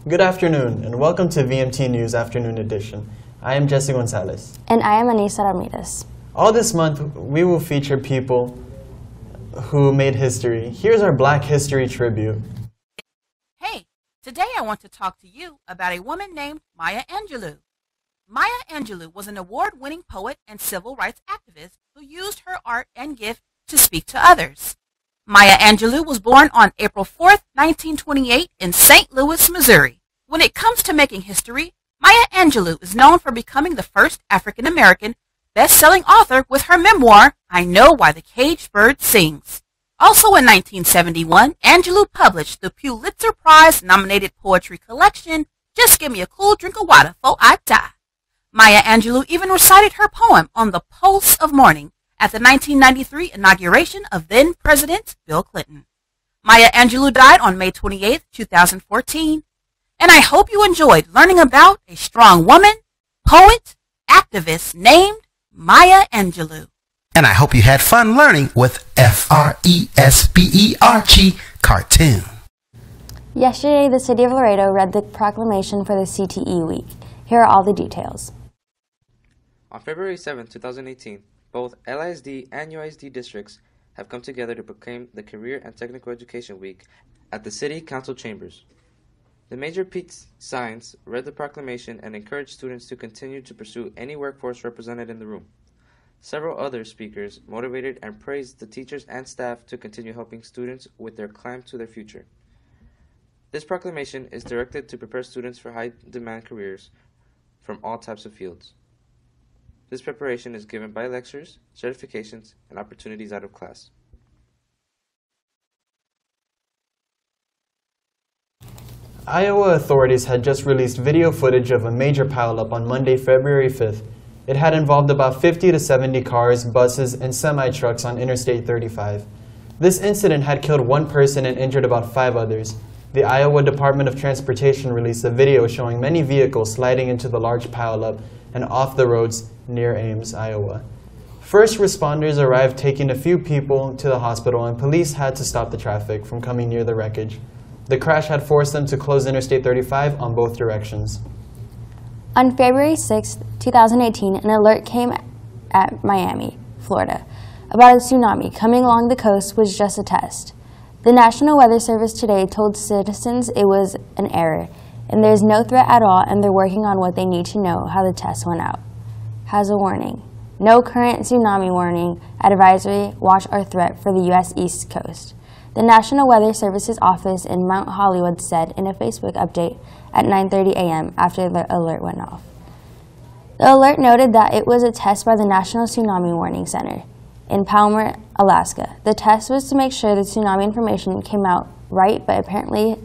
Good afternoon, and welcome to VMT News Afternoon Edition. I am Jesse Gonzalez. And I am Anissa Ramirez. All this month, we will feature people who made history. Here's our Black History Tribute. Hey, today I want to talk to you about a woman named Maya Angelou. Maya Angelou was an award-winning poet and civil rights activist who used her art and gift to speak to others. Maya Angelou was born on April 4th, 1928 in St. Louis, Missouri. When it comes to making history, Maya Angelou is known for becoming the first African-American best-selling author with her memoir, I Know Why the Caged Bird Sings. Also in 1971, Angelou published the Pulitzer Prize-nominated poetry collection, Just Give Me a Cool Drink of Water 'Fore I Die. Maya Angelou even recited her poem on the Pulse of Morning at the 1993 inauguration of then-President Bill Clinton. Maya Angelou died on May 28, 2014, and I hope you enjoyed learning about a strong woman, poet, activist named Maya Angelou. And I hope you had fun learning with FRESBERG cartoon. Yesterday, the City of Laredo read the proclamation for the CTE Week. Here are all the details. On February 7, 2018, both LISD and UISD districts have come together to proclaim the Career and Technical Education Week at the City Council chambers. The major peace signs read the proclamation and encouraged students to continue to pursue any workforce represented in the room. Several other speakers motivated and praised the teachers and staff to continue helping students with their climb to their future. This proclamation is directed to prepare students for high-demand careers from all types of fields. This preparation is given by lectures, certifications, and opportunities out of class. Iowa authorities had just released video footage of a major pileup on Monday, February 5th. It had involved about 50 to 70 cars, buses, and semi-trucks on Interstate 35. This incident had killed one person and injured about 5 others. The Iowa Department of Transportation released a video showing many vehicles sliding into the large pileup and off the roads near Ames, Iowa. First responders arrived taking a few people to the hospital, and police had to stop the traffic from coming near the wreckage. The crash had forced them to close Interstate 35 on both directions. On February 6, 2018, an alert came at Miami, Florida, about a tsunami coming along the coast was just a test. The National Weather Service today told citizens it was an error, and there is no threat at all, and they're working on what they need to know how the test went out. Has a warning. No current tsunami warning, advisory, watch, or threat for the U.S. East Coast. The National Weather Service's office in Mount Hollywood said in a Facebook update at 9:30 a.m. after the alert went off. The alert noted that it was a test by the National Tsunami Warning Center in Palmer, Alaska. The test was to make sure the tsunami information came out right, but apparently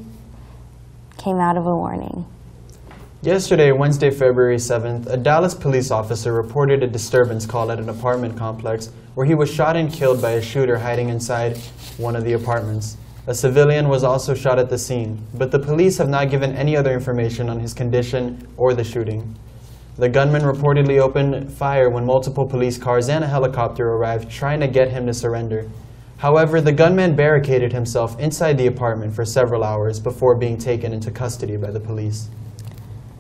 came out of a warning. Yesterday, Wednesday, February 7th, a Dallas police officer reported a disturbance call at an apartment complex where he was shot and killed by a shooter hiding inside one of the apartments. A civilian was also shot at the scene, but the police have not given any other information on his condition or the shooting. The gunman reportedly opened fire when multiple police cars and a helicopter arrived trying to get him to surrender. However, the gunman barricaded himself inside the apartment for several hours before being taken into custody by the police.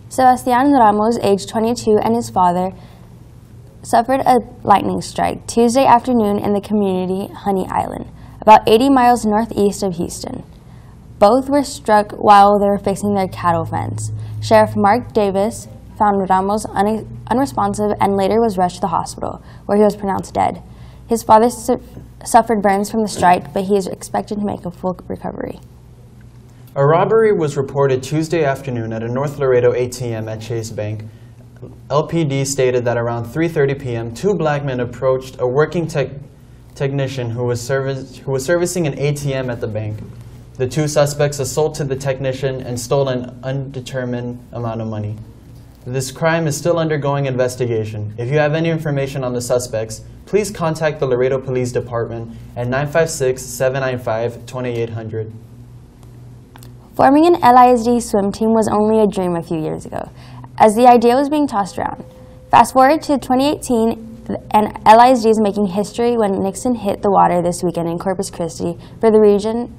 Sebastian Ramos, age 22, and his father suffered a lightning strike Tuesday afternoon in the community Honey Island, about 80 miles northeast of Houston. Both were struck while they were fixing their cattle fence. Sheriff Mark Davis found Ramos unresponsive and later was rushed to the hospital, where he was pronounced dead. His father suffered burns from the strike, but he is expected to make a full recovery. A robbery was reported Tuesday afternoon at a North Laredo ATM at Chase Bank. LPD stated that around 3:30 p.m., 2 black men approached a working technician who was servicing an ATM at the bank. The 2 suspects assaulted the technician and stole an undetermined amount of money. This crime is still undergoing investigation. If you have any information on the suspects, please contact the Laredo Police Department at 956-795-2800. Forming an LISD swim team was only a dream a few years ago, as the idea was being tossed around. Fast forward to 2018, and LISD is making history when Nixon hit the water this weekend in Corpus Christi for the region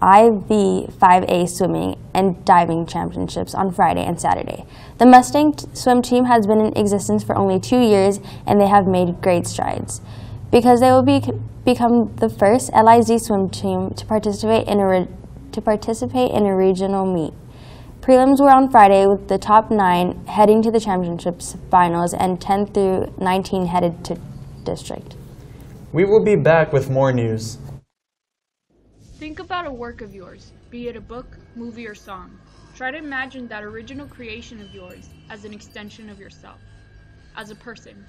IV5A swimming and diving championships on Friday and Saturday. The Mustang swim team has been in existence for only 2 years, and they have made great strides because they will become the first LIZ swim team to participate in a regional meet. Prelims were on Friday, with the top 9 heading to the championships finals and 10 through 19 headed to district. We will be back with more news. Think about a work of yours, be it a book, movie, or song. Try to imagine that original creation of yours as an extension of yourself, as a person.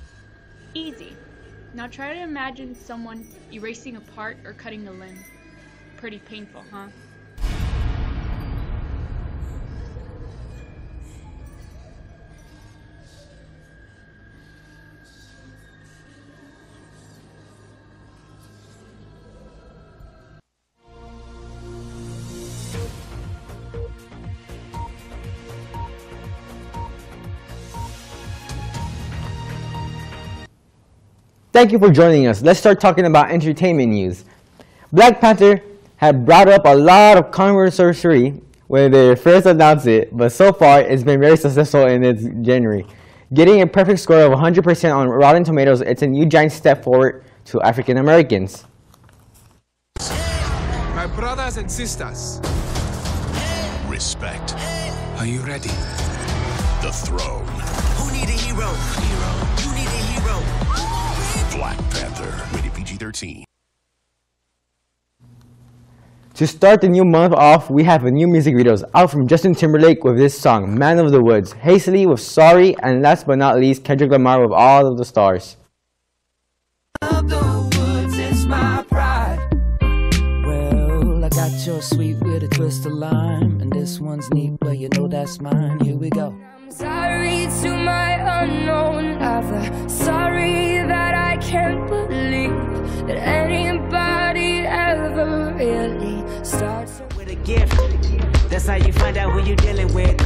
Easy. Now try to imagine someone erasing a part or cutting a limb. Pretty painful, huh? Thank you for joining us. Let's start talking about entertainment news. Black Panther had brought up a lot of controversy when they first announced it, but so far it's been very successful in its January. Getting a perfect score of 100% on Rotten Tomatoes, it's a new giant step forward to African Americans. My brothers and sisters, respect. Are you ready? The throne. Who need a hero? You need a hero. Black Panther, rated PG-13. To start the new month off, we have a new music videos out from Justin Timberlake with this song, Man of the Woods, Hazley with Sorry, and last but not least, Kendrick Lamar with All of the Stars. Of the woods, it's my pride. Well, I got your sweet with a twist of lime, and this one's neat, but you know that's mine. Here we go. I'm sorry to my unknown lover. Sorry that I can't believe that anybody ever really starts With a gift, that's how you find out who you're dealing with.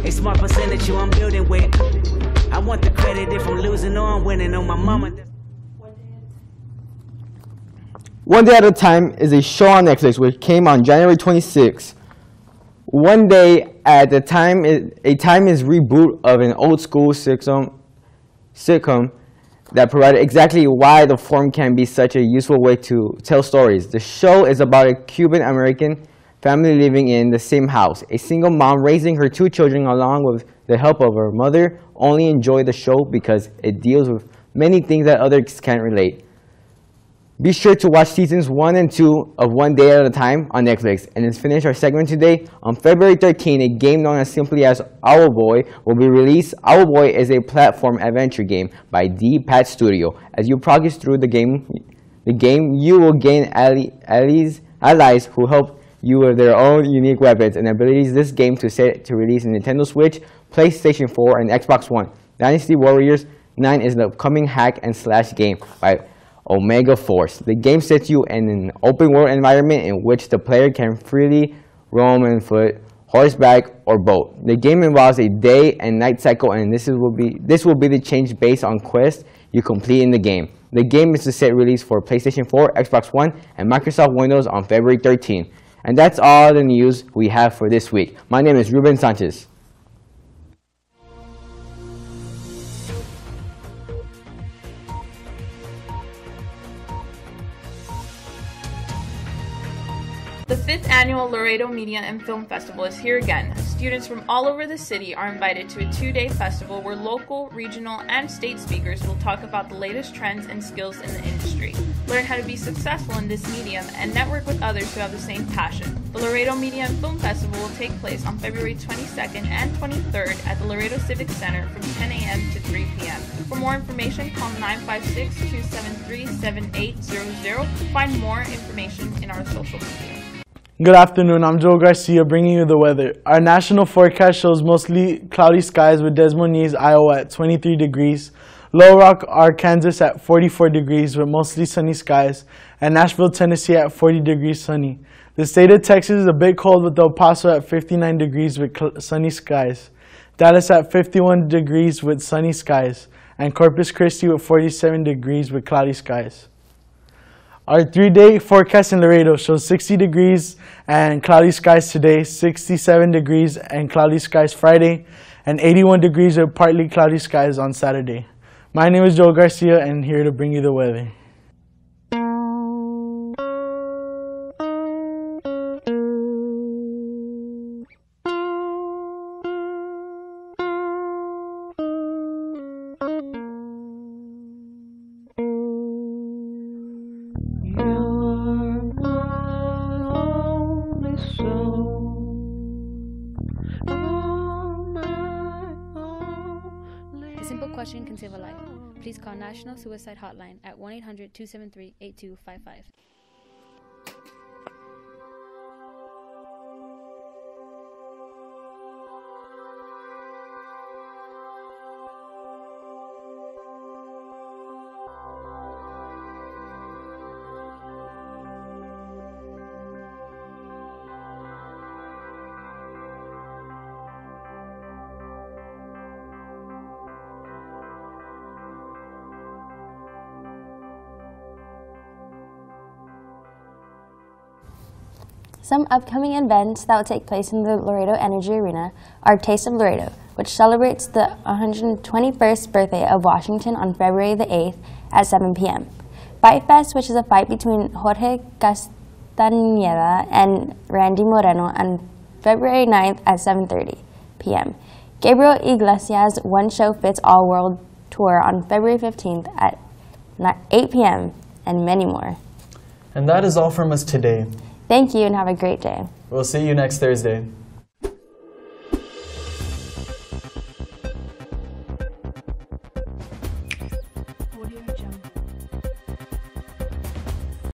A smart percentage you I'm building with. I want the credit if I'm losing or I'm winning on my mama. One Day at a Time is a show on Netflix which came on January 26th. One Day at a Time is reboot of an old school sitcom that provided exactly why the form can be such a useful way to tell stories. The show is about a Cuban-American family living in the same house. A single mom raising her 2 children along with the help of her mother. Only enjoy the show because it deals with many things that others can't relate. Be sure to watch seasons 1 and 2 of One Day at a Time on Netflix. And let's finish our segment today. On February 13, a game known as simply as Owlboy will be released. Owlboy is a platform adventure game by D-Pad Studio. As you progress through the game you will gain allies who help you with their own unique weapons and abilities. This game is set to release on Nintendo Switch, PlayStation 4, and Xbox One. Dynasty Warriors 9 is an upcoming hack and slash game by Omega Force. The game sets you in an open world environment in which the player can freely roam on foot, horseback, or boat. The game involves a day and night cycle, and this will be the change based on quests you complete in the game. The game is to set release for PlayStation 4, Xbox One, and Microsoft Windows on February 13. And that's all the news we have for this week. My name is Ruben Sanchez. The 5th annual Laredo Media and Film Festival is here again. Students from all over the city are invited to a 2-day festival where local, regional, and state speakers will talk about the latest trends and skills in the industry. Learn how to be successful in this medium and network with others who have the same passion. The Laredo Media and Film Festival will take place on February 22nd and 23rd at the Laredo Civic Center from 10 a.m. to 3 p.m. For more information, call 956-273-7800. Find more information in our social media. Good afternoon, I'm Joe Garcia bringing you the weather. Our national forecast shows mostly cloudy skies with Des Moines, Iowa at 23 degrees, Little Rock, Arkansas at 44 degrees with mostly sunny skies, and Nashville, Tennessee at 40 degrees sunny. The state of Texas is a bit cold with El Paso at 59 degrees with sunny skies, Dallas at 51 degrees with sunny skies, and Corpus Christi with 47 degrees with cloudy skies. Our 3-day forecast in Laredo shows 60 degrees and cloudy skies today, 67 degrees and cloudy skies Friday, and 81 degrees with partly cloudy skies on Saturday. My name is Joel Garcia, and here to bring you the weather. A simple question can save a life. Please call National Suicide Hotline at 1-800-273-8255. Some upcoming events that will take place in the Laredo Energy Arena are Taste of Laredo, which celebrates the 121st birthday of Washington on February the 8th at 7 p.m. Fight Fest, which is a fight between Jorge Castañeda and Randy Moreno on February 9th at 7:30 p.m. Gabriel Iglesias' One Show Fits All World Tour on February 15th at 8 p.m. and many more. And that is all from us today. Thank you and have a great day. We'll see you next Thursday.